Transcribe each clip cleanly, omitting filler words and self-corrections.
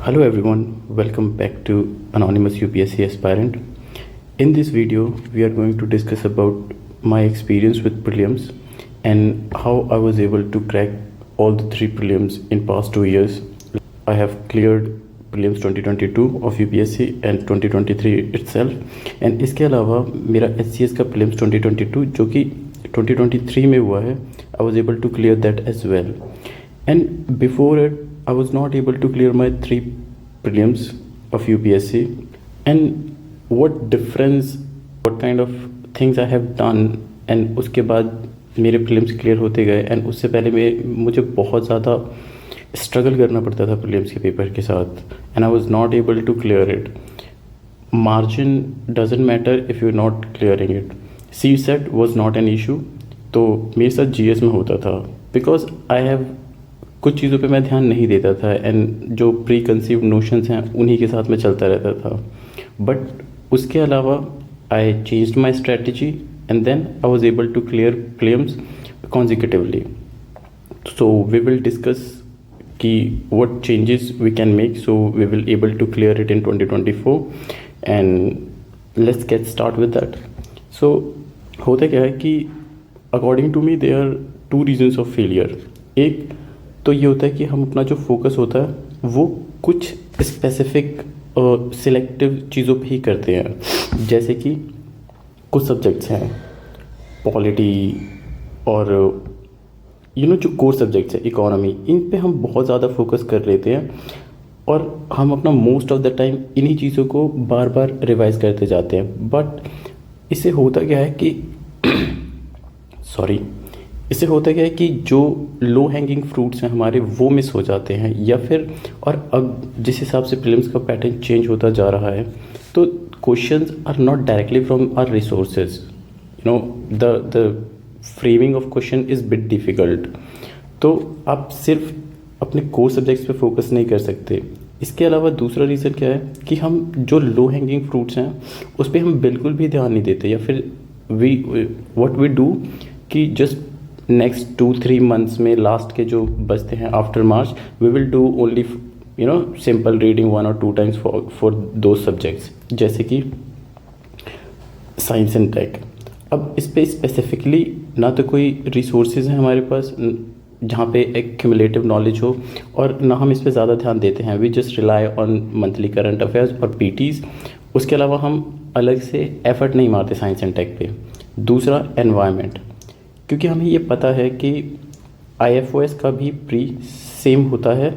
Hello everyone, welcome back to Anonymous UPSC Aspirant. In this video, we are going to discuss about my experience with prelims and how I was able to crack all the three prelims in past 2 years. I have cleared prelims 2022 of UPSC and 2023 itself, and इसके अलावा मेरा SCS का prelims 2022 जो कि 2023 में हुआ है, I was able to clear that as well. And before it, I was not able to clear my 3 prelims of UPSC. And what difference, what kind of things I have done, and उसके बाद मेरे prelims clear होते गए, and उससे पहले मुझे बहुत ज़्यादा struggle करना पड़ता था prelims के पेपर के साथ, and I was not able to clear it. Margin doesn't matter if you're not clearing it. CSET was not an issue, तो मेरे साथ GS में होता था, because I have कुछ चीज़ों पे मैं ध्यान नहीं देता था, एंड जो प्री कंसीव्ड नोशंस हैं उन्हीं के साथ में चलता रहता था. बट उसके अलावा I changed my strategy and then I was able to clear prelims consecutively. So we will discuss कि what changes we can make so we will able to clear it in 2024 and let's get start with that. So होता क्या है कि according to me there are 2 reasons of failure. एक तो ये होता है कि हम अपना जो फोकस होता है वो कुछ स्पेसिफिक सिलेक्टिव चीज़ों पे ही करते हैं. जैसे कि कुछ सब्जेक्ट्स हैं पॉलिटी और जो कोर सब्जेक्ट्स हैं इकोनॉमी, इन पे हम बहुत ज़्यादा फोकस कर लेते हैं और हम अपना मोस्ट ऑफ द टाइम इन्हीं चीज़ों को बार बार रिवाइज करते जाते हैं. बट इससे होता क्या है कि इससे होता क्या है कि जो लो हैंगिंग फ्रूट्स हैं हमारे वो मिस हो जाते हैं, या फिर और अब जिस हिसाब से प्रीलिम्स का पैटर्न चेंज होता जा रहा है तो questions are not directly from our resources. The framing of question is bit difficult. तो आप सिर्फ अपने कोर सब्जेक्ट्स पे फोकस नहीं कर सकते. इसके अलावा दूसरा रीज़न क्या है कि हम जो लो हैंगिंग फ्रूट्स हैं उस पर हम बिल्कुल भी ध्यान नहीं देते, या फिर व्हाट वी डू कि जस्ट नेक्स्ट 2-3 मंथ्स में लास्ट के जो बचते हैं after March we will do only simple reading 1 और 2 टाइम्स फॉर दो सब्जेक्ट्स, जैसे कि साइंस एंड टेक. अब इस पे स्पेसिफिकली ना तो कोई रिसोर्सेज हैं हमारे पास जहाँ पे एक क्यूमुलेटिव नॉलेज हो, और ना हम इस पे ज़्यादा ध्यान देते हैं. We just rely on monthly current affairs और पीटीज़. उसके अलावा हम अलग से एफर्ट नहीं मारते साइंस एंड टेक पे. दूसरा एनवायरनमेंट, क्योंकि हमें ये पता है कि IFOS का भी प्री सेम होता है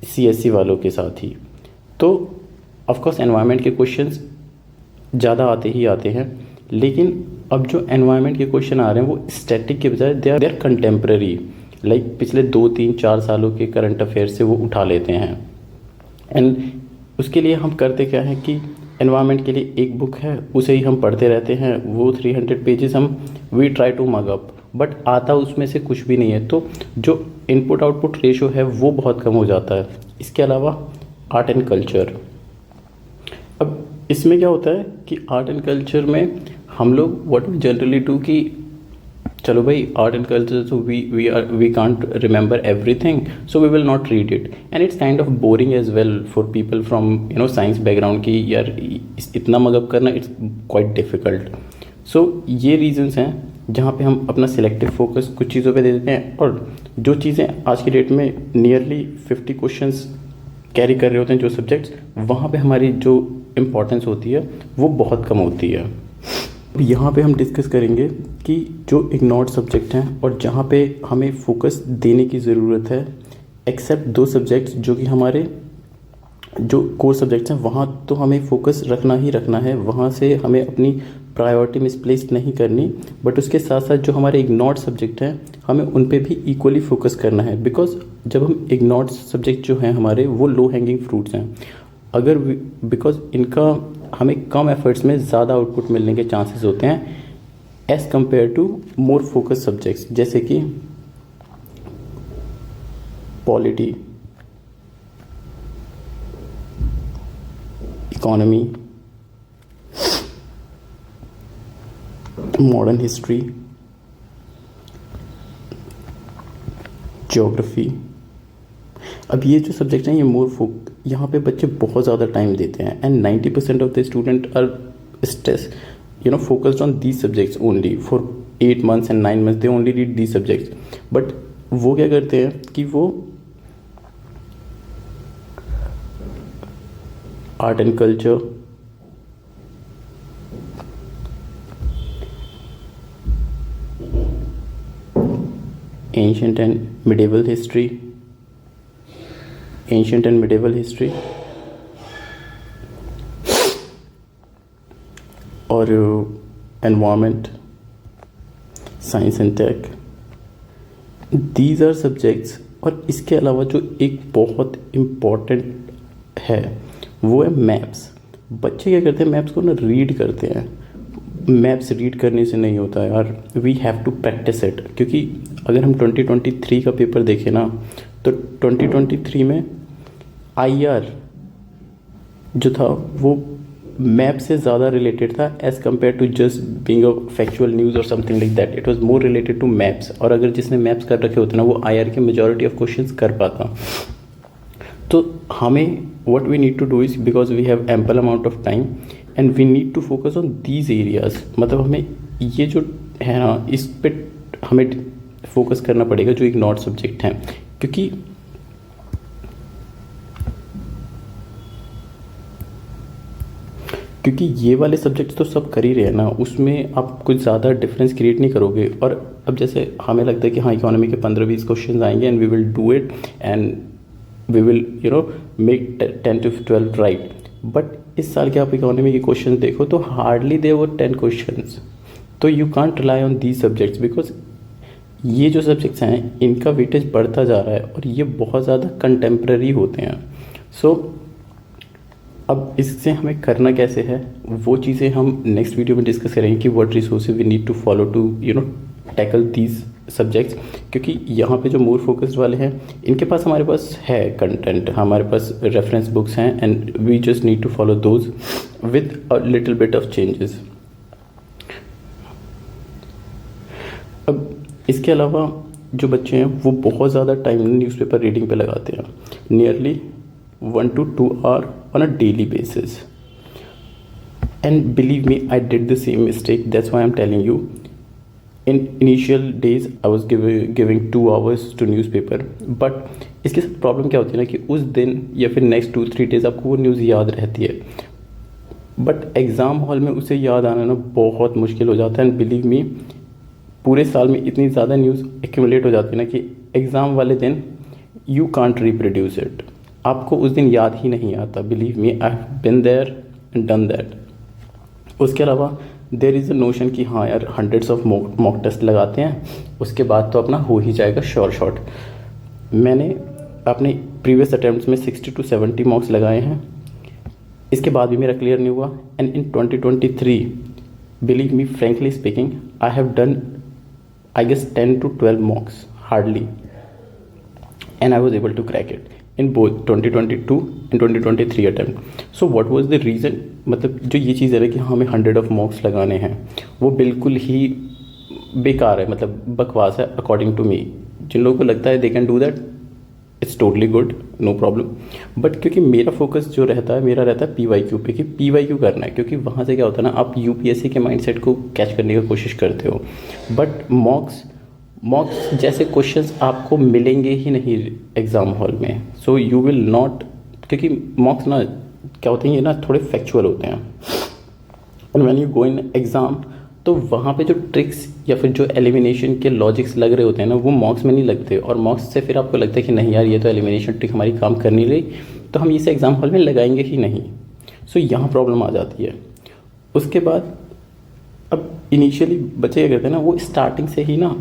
CSC वालों के साथ ही. तो ऑफकोर्स एनवायरनमेंट के क्वेश्चंस ज़्यादा आते ही आते हैं, लेकिन अब जो एनवायरनमेंट के क्वेश्चन आ रहे हैं वो स्टैटिक के बजाय दे आर कंटेम्प्रेरी, लाइक पिछले 2-3-4 सालों के करंट अफेयर से वो उठा लेते हैं. एंड उसके लिए हम करते क्या है कि एनवायरनमेंट के लिए एक बुक है उसे ही हम पढ़ते रहते हैं, वो 300 पेजेस हम we try to mug up, but आता उसमें से कुछ भी नहीं है. तो जो इनपुट आउटपुट रेशो है वो बहुत कम हो जाता है. इसके अलावा आर्ट एंड कल्चर. अब इसमें क्या होता है कि आर्ट एंड कल्चर में हम लोग व्हाट वी जनरली डू कि चलो भाई आर्ट एंड कल्चर तो we can't remember everything so we will not read it, and it's kind of boring as well for people from science background की यार इतना मगअप करना इट्स क्वाइट डिफ़िकल्ट. सो ये reasons हैं जहाँ पे हम अपना सिलेक्टिव फोकस कुछ चीज़ों पे दे देते हैं, और जो चीज़ें आज की डेट में नियरली 50 क्वेश्चंस कैरी कर रहे होते हैं जो सब्जेक्ट्स, वहाँ पे हमारी जो इम्पोर्टेंस होती है वो बहुत कम होती है. यहाँ पे हम डिस्कस करेंगे कि जो इग्नोर्ड सब्जेक्ट हैं और जहाँ पे हमें फोकस देने की ज़रूरत है, एक्सेप्ट 2 सब्जेक्ट्स जो कि हमारे जो कोर सब्जेक्ट्स हैं वहाँ तो हमें फोकस रखना ही रखना है, वहाँ से हमें अपनी प्रायोरिटी मिसप्लेस नहीं करनी. बट उसके साथ साथ जो हमारे इग्नोर्ड सब्जेक्ट हैं हमें उन पे भी इक्वली फोकस करना है, बिकॉज जब हम इग्नोर्ड सब्जेक्ट जो हैं हमारे वो लो हैंगिंग फ्रूट्स हैं. अगर बिकॉज इनका हमें कम एफर्ट्स में ज़्यादा आउटपुट मिलने के चांसेस होते हैं as compare to more focus subjects, जैसे कि polity, economy, modern history, geography. अब ये जो सब्जेक्ट हैं ये यहाँ पे बच्चे बहुत ज़्यादा टाइम देते हैं and 90% of the student are stress focused on these subjects only for 8 months and 9 months they only read these subjects but वो क्या करते हैं कि वो art and culture, ancient and medieval history और environment, science and tech, these are subjects. और इसके अलावा जो एक बहुत इम्पॉर्टेंट है वो है मैप्स। बच्चे क्या करते हैं, मैप्स को ना रीड करते हैं। मैप्स रीड करने से नहीं होता है यार, we have to practice it. क्योंकि अगर हम 2023 का पेपर देखें ना तो 2023 में IR जो था वो मैप से ज़्यादा रिलेटेड था as compare to just being a factual news और something like that. It was more related to maps. और अगर जिसने मैप्स कर रखे होते ना वो IR के मेजॉरिटी ऑफ क्वेश्चंस कर पाता। तो हमें what we need to do is, because we have ample amount of time and we need to focus on these areas. मतलब हमें ये जो है ना इस पे हमें फोकस करना पड़ेगा जो इग्नोर्ड सब्जेक्ट हैं। क्योंकि ये वाले सब्जेक्ट्स तो सब कर ही रहे हैं ना, उसमें आप कुछ ज़्यादा डिफरेंस क्रिएट नहीं करोगे। और अब जैसे हमें लगता है कि हाँ इकोनॉमी के 15-20 क्वेश्चन आएंगे and we will do it and we will make 10 to 12 right. But इस साल के आप इकोनॉमी के क्वेश्चन देखो तो हार्डली देयर वर 10 क्वेश्चंस। तो you can't rely on these subjects because ये जो सब्जेक्ट्स हैं इनका वेटेज बढ़ता जा रहा है और ये बहुत ज़्यादा कंटेम्प्रेरी होते हैं। सो अब इससे हमें करना कैसे है वो चीज़ें हम नेक्स्ट वीडियो में डिस्कस करेंगे कि what resources we need to follow to tackle these subjects. क्योंकि यहाँ पे जो मोर फोकस्ड वाले हैं इनके पास हमारे पास है कंटेंट, हमारे पास रेफरेंस बुक्स हैं and we just need to follow those with a little bit of changes. अब इसके अलावा जो बच्चे हैं वो बहुत ज़्यादा टाइम न्यूज़पेपर रीडिंग पे लगाते हैं, nearly 1 to 2 hours on a daily basis. And believe me, I did the same mistake. That's why I'm telling you. In initial days, I was giving 2 hours to newspaper. But इसके साथ problem क्या होती है ना कि उस दिन या फिर नेक्स्ट 2-3 डेज आपको वो न्यूज़ याद रहती है। बट एग्ज़ाम हॉल में उसे याद आना ना बहुत मुश्किल हो जाता है। एंड बिलीव मी, पूरे साल में इतनी ज़्यादा न्यूज़ एक्यूमुलेट हो जाती है ना कि एग्ज़ाम वाले दिन यू कांट रिप्रोड्यूस इट। आपको उस दिन याद ही नहीं आता। Believe me, I have been there and done that. उसके अलावा देयर इज़ अ नोशन कि हाँ यार हंड्रेड्स ऑफ मॉक टेस्ट लगाते हैं उसके बाद तो अपना हो ही जाएगा श्योर शॉट। मैंने अपने प्रीवियस अटैम्प्ट्स में 60 to 70 मॉक्स लगाए हैं, इसके बाद भी मेरा क्लियर नहीं हुआ। And in 2023 believe me, frankly speaking, I have done I guess 10 to 12 mocks hardly and I was able to crack it in both 2022 and 2023 attempt. So what was the reason? मतलब जो ये चीज़ है ना कि हमें 100 of mocks लगाने हैं वो बिल्कुल ही बेकार है, मतलब बकवास है अकॉर्डिंग टू मी। जिन लोगों को लगता है they can do that, it's totally good, no problem. But क्योंकि मेरा फोकस जो रहता है मेरा रहता है PYQ पे कि PYQ करना है। क्योंकि वहाँ से क्या होता है ना, आप UPSC के माइंडसेट को कैच करने की कोशिश करते हो। बट मॉक्स जैसे क्वेश्चंस आपको मिलेंगे ही नहीं एग्ज़ाम हॉल में। सो यू विल नॉट, क्योंकि मॉक्स ना क्या होते हैं, ये ना थोड़े फैक्चुअल होते हैं। And when you go in exam तो वहाँ पे जो ट्रिक्स या फिर जो एलिमिनेशन के लॉजिक्स लग रहे होते हैं ना वो मॉक्स में नहीं लगते। और मॉक्स से फिर आपको लगता है कि नहीं यार ये तो एलिमिनेशन ट्रिक हमारी काम कर नहीं रही, तो हम इसे एग्ज़ाम हॉल में लगाएंगे ही नहीं। सो यहाँ प्रॉब्लम आ जाती है। उसके बाद अब इनिशियली बच्चे क्या करते हैं ना, वो स्टार्टिंग से ही ना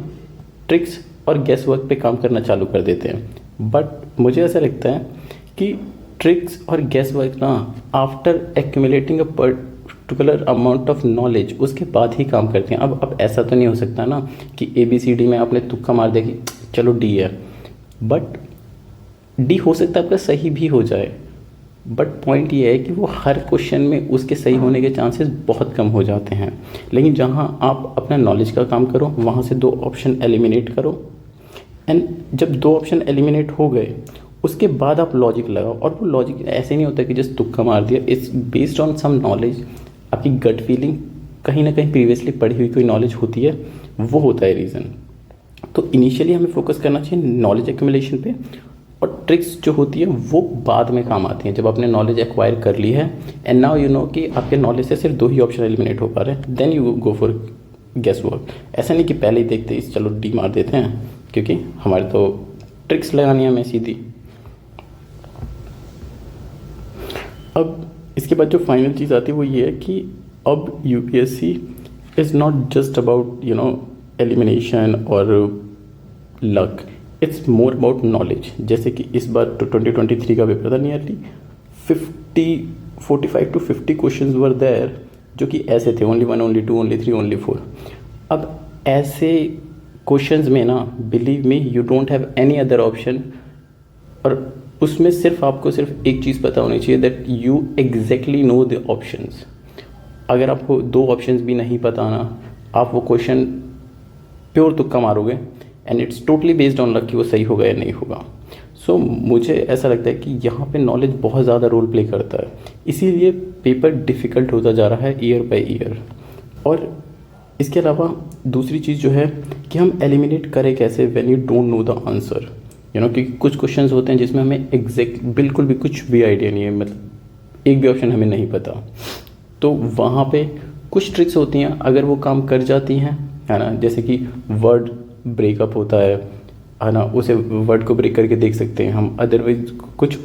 ट्रिक्स और गेस वर्क पे काम करना चालू कर देते हैं। बट मुझे ऐसा लगता है कि ट्रिक्स और गेस वर्क ना after accumulating a particular amount of knowledge उसके बाद ही काम करते हैं। अब ऐसा तो नहीं हो सकता ना कि ABCD में आपने तुक्का मार दिया कि चलो D है, बट D हो सकता है आपका सही भी हो जाए। बट पॉइंट ये है कि वो हर क्वेश्चन में उसके सही होने के चांसेस बहुत कम हो जाते हैं। लेकिन जहाँ आप अपना नॉलेज का काम करो वहाँ से 2 ऑप्शन एलिमिनेट करो, एंड जब 2 ऑप्शन एलिमिनेट हो गए उसके बाद आप लॉजिक लगाओ, और वो लॉजिक ऐसे नहीं होता कि जस्ट तुक्का मार दिया, it's based on some knowledge, आपकी गट फीलिंग, कहीं ना कहीं प्रीवियसली पढ़ी हुई कोई नॉलेज होती है, वो होता है रीज़न। तो इनिशियली हमें फोकस करना चाहिए नॉलेज एक्यूमुलेशन पे, और ट्रिक्स जो होती है वो बाद में काम आती हैं जब आपने नॉलेज एक्वायर कर ली है, एंड नाउ यू नो कि आपके नॉलेज से सिर्फ 2 ही ऑप्शन एलिमिनेट हो पा रहे हैं, then you go for guesswork. ऐसा नहीं कि पहले ही देखते इस चलो डी मार देते हैं, क्योंकि हमारे तो ट्रिक्स लगानी है हमें सीधी। अब इसके बाद जो फाइनल चीज़ आती है वो ये है कि अब UPSC is not just about elimination और luck, it's more about knowledge. जैसे कि इस बार तो 2023 का पेपर था, nearly 45 to 50 questions were there जो कि ऐसे थे, ओनली 1, ओनली 2, ओनली 3, ओनली 4। अब ऐसे क्वेश्चंस में ना, believe me, you don't have any other option, और उसमें सिर्फ आपको सिर्फ एक चीज़ पता होनी चाहिए, that you exactly know the options. अगर आपको 2 ऑप्शंस भी नहीं पता ना, आप वो क्वेश्चन प्योर तुक्का मारोगे, and it's totally based on luck कि वो सही होगा या नहीं होगा। सो मुझे ऐसा लगता है कि यहाँ पे नॉलेज बहुत ज़्यादा रोल प्ले करता है, इसीलिए पेपर डिफ़िकल्ट होता जा रहा है ईयर बाय ईयर। और इसके अलावा दूसरी चीज़ जो है कि हम एलिमिनेट करें कैसे when you don't know the answer, क्योंकि कुछ क्वेश्चंस होते हैं जिसमें हमें एग्जैक्ट बिल्कुल भी कुछ भी आइडिया नहीं है, मतलब एक भी ऑप्शन हमें नहीं पता। तो वहाँ पे कुछ ट्रिक्स होती हैं, अगर वो काम कर जाती हैं, है ना, जैसे कि वर्ड ब्रेकअप होता है ना, उसे वर्ड को ब्रेक करके देख सकते हैं हम। अदरवाइज कुछ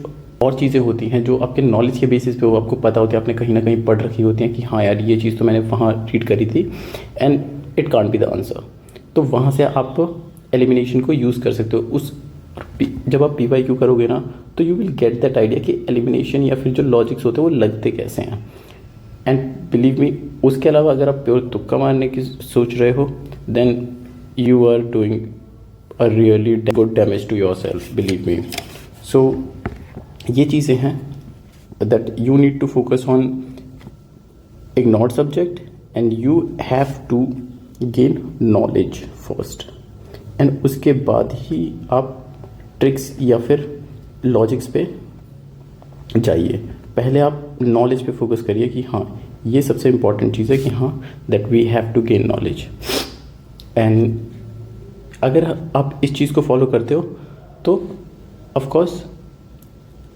और चीज़ें होती हैं जो आपके नॉलेज के बेसिस पे वो आपको पता होती है, आपने कहीं ना कहीं पढ़ रखी होती हैं कि हाँ यार ये चीज़ तो मैंने वहाँ रीड करी थी, and it can't be the answer. तो वहाँ से आप एलिमिनेशन को यूज़ कर सकते हो। उस जब आप PYQ करोगे ना, तो you will get that idea कि एलिमिनेशन या फिर जो लॉजिक्स होते हैं वो लगते कैसे हैं। एंड बिलीव मी, उसके अलावा अगर आप प्योर तुक्का मारने की सोच रहे हो, then you are doing a really good damage to yourself, believe me. सो ये चीज़ें हैं that you need to focus on ignored subject, and you have to gain knowledge first, and उसके बाद ही आप ट्रिक्स या फिर लॉजिक्स पे जाइए। पहले आप नॉलेज पे फोकस करिए कि हाँ ये सबसे इम्पॉर्टेंट चीज़ है कि हाँ that we have to gain knowledge. And अगर आप इस चीज़ को फॉलो करते हो तो ऑफ कोर्स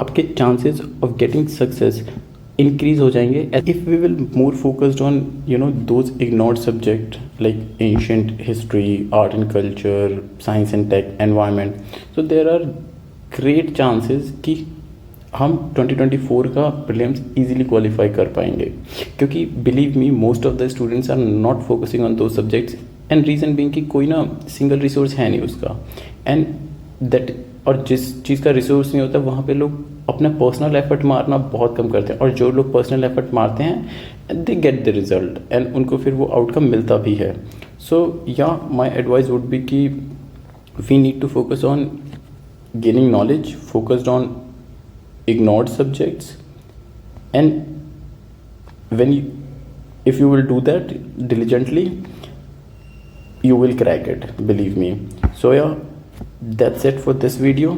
आपके chances of getting success increase हो जाएंगे। If we will more focused on those ignored subject like ancient history, art and culture, science and tech, environment, so there are great chances कि हम 2024 का prelims easily qualify कर पाएंगे, क्योंकि believe me most of the students are not focusing on those subjects, and reason being कि कोई ना single resource है नहीं उसका, एंड दैट, और जिस चीज़ का रिसोर्स नहीं होता वहाँ पे लोग अपना पर्सनल एफर्ट मारना बहुत कम करते हैं, और जो लोग पर्सनल एफर्ट मारते हैं they get the result, and उनको फिर वो आउटकम मिलता भी है। सो या माई एडवाइस वुड बी कि we need to focus on gaining knowledge, focused on ignored subjects, and if you will do that diligently, you will crack it, believe me. So yeah, that's it for this video.